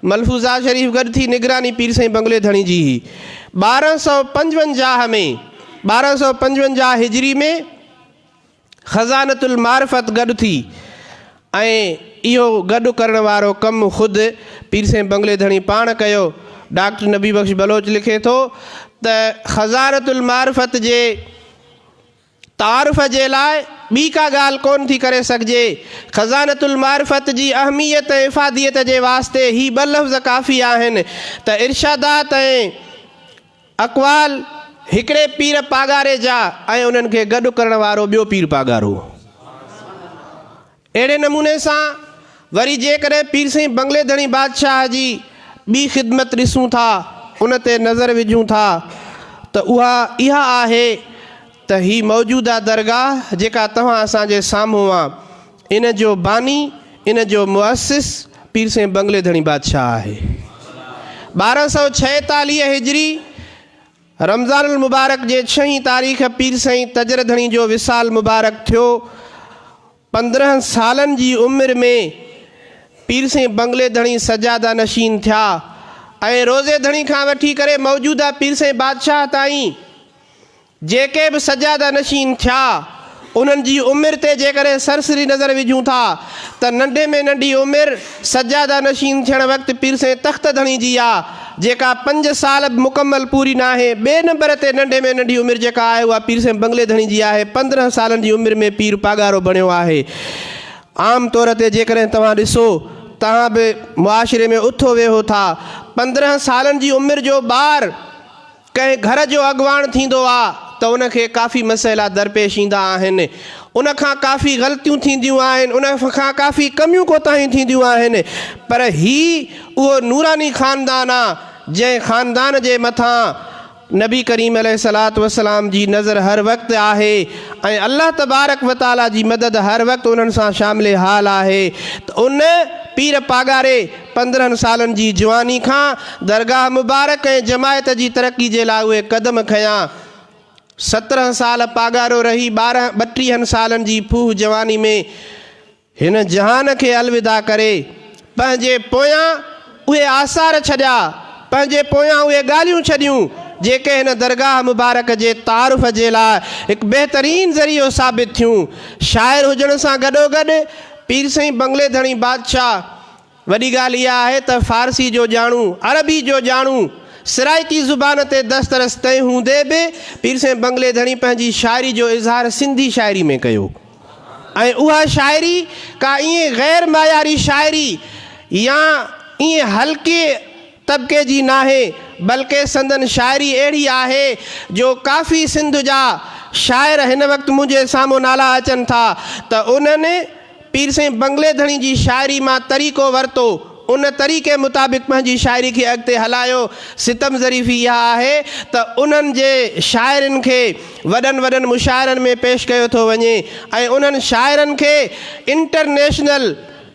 Speaker 6: मलफूज़ा शरीफ़ गॾु थी निगरानी पीर साईं बंगले धणी जी हुई। 1255 में 1255 हिजरी में ख़ज़ानतुल मारिफ़त गॾु थी। ऐं इहो गॾु करण वारो कमु ख़ुदि पीर साईं बंगले धणी पाण कयो। डॉक्टर नबी बख्श बलोच लिखे थो त ख़ज़ानतुल मारिफ़त जे तारुफ़ जे लाइ ॿी का ॻाल्हि कोन थी करे सघिजे। ख़ज़ानतुल मारिफ़त जी अहमियत ऐं इफ़ादियत जे वास्ते ही ॿ लफ़्ज़ काफ़ी आहिनि त इरशादात ऐं अक़वाल हिकिड़े पीर पागारे जा ऐं उन्हनि खे गॾु करण वारो ॿियो पीर पागारो। अहिड़े नमूने सां वरी जेकॾहिं पीर साईं बंगले धणी बादशाह जी ॿी ख़िदमत ॾिसूं था, उन ते नज़र विझूं था त इहा आहे त ही मौजूदा दरगाह जेका तव्हां असांजे साम्हूं आहे, इन जो बानी, इन जो मुअसिस पीर साईं बंगले धणी बादशाह आहे। 1246 हिजरी रमज़ानुल मुबारक जे 6 तारीख़ पीर साईं तजर धणी जो विसाल मुबारक थियो। 15 सालनि जी उमिरि में पीर साईं बंगले धणी सजादा नशीन थिया। ऐं रोज़े धणी खां वठी करे मौजूदा पीर साईं बादशाह ताईं जेके बि सजादा नशीन थिया, उन्हनि जी उमिरि ते जेकॾहिं सरसरी नज़र विझूं था त नंढे में नंढी उमिरि सजादा नशीन थियण वक़्तु पीर साईं तख़्त धणी जी आहे, जेका 5 साल बि मुकमल पूरी न आहे। ॿिए नंबर ते नंढे में नंढी उमिरि जेका आहे उहा पीर साईं बंगले धणी जी आहे। 15 सालनि जी उमिरि में पीर पागारो बणियो आहे। आम तौर ते जेकॾहिं तव्हां ॾिसो, तव्हां बि मुआशिरे में उथो वेहो था, 15 सालनि जी उमिरि जो ॿारु कंहिं घर जो अॻुवाण थींदो आहे त उनखे काफ़ी मसइला दरपेश ईंदा आहिनि, उन खां काफ़ी ग़लतियूं थींदियूं आहिनि, उन खां काफ़ी कमियूं कोताहियूं थींदियूं आहिनि। पर ही उहो नूरानी ख़ानदान आहे जंहिं ख़ानदान जे मथां नबी करीम अलैहिस्सलातु वस्सलाम जी नज़र हर वक़्तु आहे ऐं अल्लाह तबारक व तआला जी मदद हर वक़्तु उन्हनि सां शामिल हाल आहे। त उन पीर पागारे 15 सालनि जी जवानी खां दरगाह मुबारक ऐं जमायत जी तरक़ी जे लाइ उहे क़दम खयां। 17 साल पागारो रही 32 सालनि जी फूह जवानी में हिन जहान खे अलविदा करे पंहिंजे पोयां उहे आसार छॾिया, पंहिंजे पोयां उहे ॻाल्हियूं छॾियूं जेके हिन दरगाह मुबारक जे तारुफ़ जे लाइ हिकु बहितरीन ज़रियो साबित थियूं। शाइर हुजण सां गॾोगॾु पीर साईं बंगले धणी बादशाह वॾी ॻाल्हि इहा आहे त फ़ारसी जो ॼाणू, अरबी जो ॼाणू, सिराइकी ज़ुबान ते दस्तरस तंहिं हूंदे बि पीर साईं बंगले धणी पंहिंजी शाइरी जो इज़हार सिंधी शाइरी में कयो। ऐं उहा शाइरी का ईअं ग़ैर मायारी शाइरी या ईअं हल्के तबिके जी नाहे, बल्कि संदन शाइरी अहिड़ी आहे जो काफ़ी सिंध जा शाइर हिन वक़्तु मुंहिंजे साम्हूं नाला अचनि था त उन्हनि पीर साईं बंगले धणी जी शाइरी मां तरीक़ो वरितो, उन तरीक़े मुताबिक़ पंहिंजी शाइरी खे अॻिते हलायो। सितम ज़रीफ़ी इहा आहे त उन्हनि जे शाइरनि खे वॾनि वॾनि मुशाइरनि में पेश कयो थो वञे ऐं उन्हनि शाइरनि खे इंटरनेशनल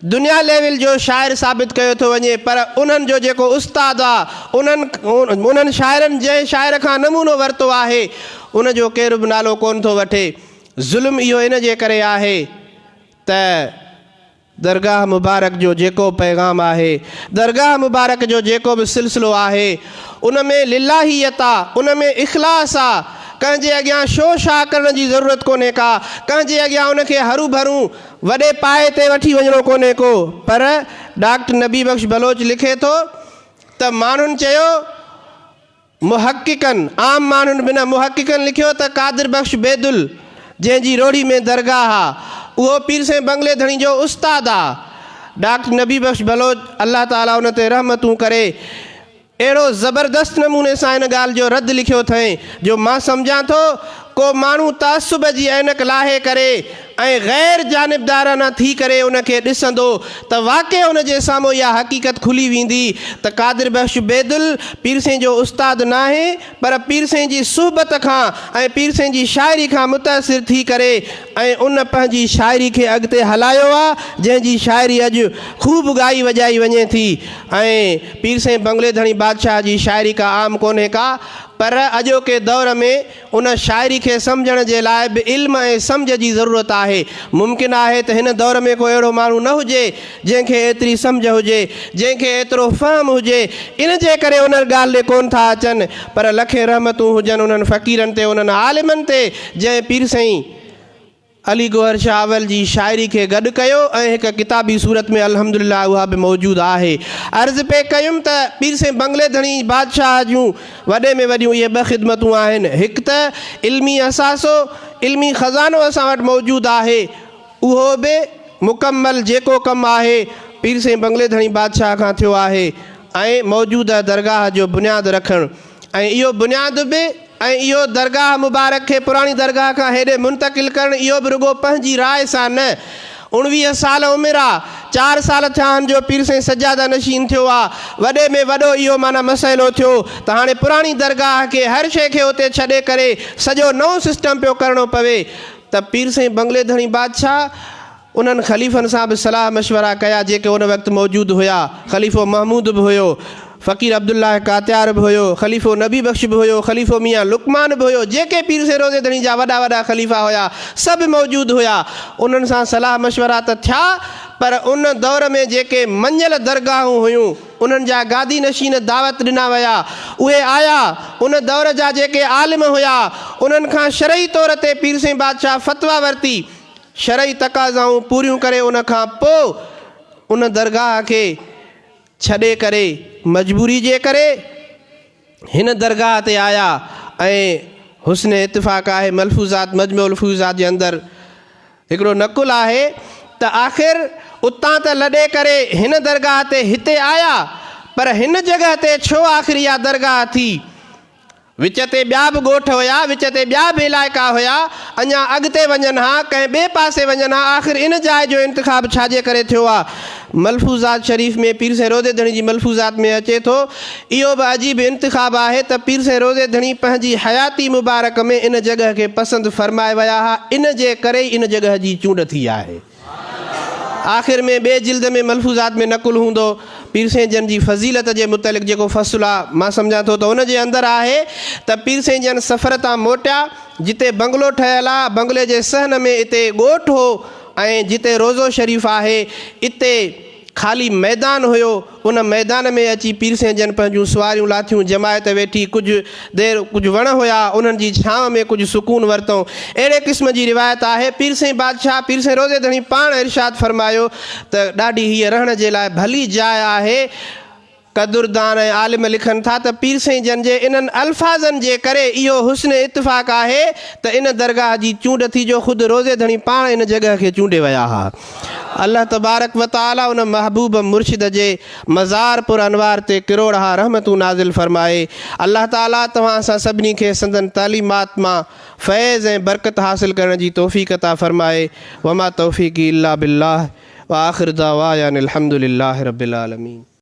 Speaker 6: दुनिया लेवल जो शाइर साबित कयो थो वञे, पर उन्हनि जो जेको उस्ताद आहे उन्हनि शाइरनि जंहिं शाइर खां नमूनो वरितो आहे उन जो केर बि नालो कोन थो वठे। ज़ुल्म इहो इन जे करे आहे त दरगाह मुबारक जो जेको पैगाम आहे, दरगाह मुबारक जो जेको बि सिलसिलो आहे, उन में लिल्लाहियत आहे, उन में इख़लास आहे। कंहिंजे अॻियां शो शा करण जी ज़रूरत कोन्हे का, कंहिंजे अॻियां उनखे हरू भरू वॾे पाए ते वठी वञिणो कोन्हे को। पर डॉक्टर नबी बख्श बलोच लिखे थो त माण्हुनि चयो मुहक़िक़नि, आम माण्हुनि बिना मुहक़िक़नि लिखियो त कादिर बख्श बेदुल जंहिंजी रोड़ी में दरगाह आहे उहो पीर साईं बंगले धणी जो उस्ताद आहे। डॉक्टर नबी बख्श बलोच अल्लाह ताला उन ते रहमतूं करे अहिड़ो ज़बरदस्त नमूने सां इन ॻाल्हि जो रद्द लिखियो अथई जो मां सम्झां थो को माण्हू तासुब जी ऐनक लाहे करे ऐं ग़ैर जानिबदाराना थी करे उनखे ॾिसंदो त वाक़ई उन जे साम्हूं इहा हक़ीक़त खुली वेंदी त कादिर बख्श बेदुल पीर साईं जो उस्ताद न आहे, पर पीर साईं जी सुहबत खां ऐं पीर साईं जी शाइरी खां मुतासिर थी करे ऐं उन पंहिंजी शाइरी खे अॻिते हलायो आहे, जंहिंजी शाइरी अॼु ख़ूब ॻाई वॼाई वञे थी। ऐं पीर साईं बंगले धणी बादशाह जी शाइरी का आम कोन्हे का, पर अॼोके दौर में उन शाइरी खे सम्झण जे लाइ बि इल्म ऐं सम्झ जी ज़रूरत आहे। मुमकिन आहे त हिन दौर में को अहिड़ो माण्हू न हुजे जंहिंखे एतिरी सम्झ हुजे, जंहिंखे एतिरो फ़हम हुजे, इन जे करे उन ॻाल्हि ॾे कोन था अचनि। पर लखे रहमतूं हुजनि उन्हनि फ़क़ीरनि ते, उन्हनि आलिमनि ते जंहिं पीर साईं अली गौहर शाह अवल जी शाइरी खे गॾु कयो ऐं हिकु किताबी सूरत में अल्हम्दुलिल्लाह उहा बि मौजूदु आहे। अर्ज़ु पे कयुमि त पीर साईं बंगले धणी बादशाह जूं वॾे में वॾियूं इहे ॿ ख़िदमतूं आहिनि। हिकु त इल्मी असासो, इल्मी ख़ज़ानो असां वटि मौजूदु आहे, उहो बि मुकमल जेको कमु आहे पीर साईं बंगले धणी बादशाह खां थियो आहे। ऐं मौजूदा दरगाह जो बुनियादु रखणु ऐं इहो बुनियादु बि ऐं इहो दरगाह मुबारक खे पुराणी दरगाह खां हेॾे मुंतक़िल करणु इहो बि रुगो पंहिंजी राय सां न। 19 साल उमिरि आहे, 4 साल थिया आहिनि जो पीर साईं सजादा नशीन थियो आहे। वॾे में वॾो इहो माना मसइलो थियो त हाणे पुराणी दरगाह खे हर शइ खे उते छॾे करे सॼो नओं सिस्टम पियो करिणो पवे। त पीर साईं बंगले धणी बादशाह उन्हनि ख़लीफ़नि सां बि सलाह मशवरा कया जेके उन वक़्तु मौजूदु हुया। ख़लीफ़ो महमूद बि हुयो, फ़क़ीर अब्दुल्लाह कात्यार बि हुयो, ख़लीफ़ो नबी बख्श बि हुयो, ख़लीफ़ो मियाँ लुकमान बि हुयो, जेके पीर साईं रोज़े धणी जा वॾा वॾा ख़लीफ़ा हुया सभु मौजूदु हुया। उन्हनि सां सलाह मशवरा त थिया, पर उन दौर में जेके मंझल दरगाहूं हुयूं उन्हनि जा गादी नशीन दावत ॾिना विया, उहे आया। उन दौर जा जेके आलिम हुया उन्हनि खां शरई तौर ते पीर साईं बादशाह फ़तवा वरिती, शरई तक़ाज़ाऊं पूरियूं करे उन खां पोइ उन दरगाह खे छॾे करे मजबूरी जे करे हिन दरगाह ते आया। ऐं हुस्न इत्तिफ़ाक़ आहे मलफूज़ात मजमुअ लफ़ूज़ात जे अंदरि हिकिड़ो नकुल आहे त आख़िर उतां त लॾे करे हिन दरगाह ते हिते आया, पर हिन जॻह ते छो आख़िर इहा दरगाह थी? विच ते ॿिया बि ॻोठ हुया, विच ते ॿिया बि इलाइक़ा हुया, अञा अॻिते वञनि हा, कंहिं ॿिए पासे वञनि हा, आख़िर इन जाइ जो इंतिख़ाब छाजे करे थियो आहे? मलफूज़ात शरीफ़ में पीर साईं रोज़े धणी जी मलफूज़ात में अचे थो, इहो बि अजीब इंतिख़ाब आहे त पीर साईं रोज़े धणी पंहिंजी हयाती मुबारक में इन जॻह खे पसंदि फ़रमाए विया हुआ, इन जे करे इन जॻह जी चूंड थी आहे। आख़िर में ॿिए जिल्द में मलफूज़ात में नकुल हूंदो पीर साईं जन जी फ़ज़ीलत जे मुतलिक़ जेको फ़सुल आहे, मां सम्झां थो त उन जे अंदरि आहे त पीर साईं जन सफ़र तां मोटिया, जिते बंगलो ठहियलु आहे, बंगले जे सहन में इते ॻोठ हो ऐं जिते रोज़ो शरीफ़ आहे इते ख़ाली मैदान हुयो। उन मैदान में अची पीर साईं जन पंहिंजूं सुवारियूं लाथियूं, जमायत वेठी, कुझु देरि कुझु वण हुया, उन्हनि जी छांव में कुझु सुकून वरितऊं। अहिड़े क़िस्म जी रिवायत आहे। पीर साईं बादशाह पीर साईं रोज़े धणी पाण इरशाद फ़रमायो त ॾाढी हीअ रहण जे लाइ भली जाइ आहे। कदुरदान ऐं आलिम लिखनि था त पीर साईं जन जे इन्हनि अल्फाज़नि जे करे इहो हुस्न इत्तिफ़ाक़ आहे त इन दरगाह जी चूंड थी जो ख़ुदि रोज़े धणी पाण इन जॻह खे चूंडे विया हुआ। अल्लाह तबारक व तआला उन महबूब मुर्शिद जे मज़ार पुर अनवार ते किरोड़ा रहमतूं नाज़िल फ़रमाए। अल्लाह ताला तव्हां असां सभिनी खे संदन तालीमात मां फ़ैज़ ऐं बरकत हासिल करण जी तौफ़ीक़ अता फ़रमाए। वमा तौफ़ीक़ी इल्ला बिल्लाह व आख़िर दावाना अनिल हम्दुलिल्लाहि रब्बिल आलमीन।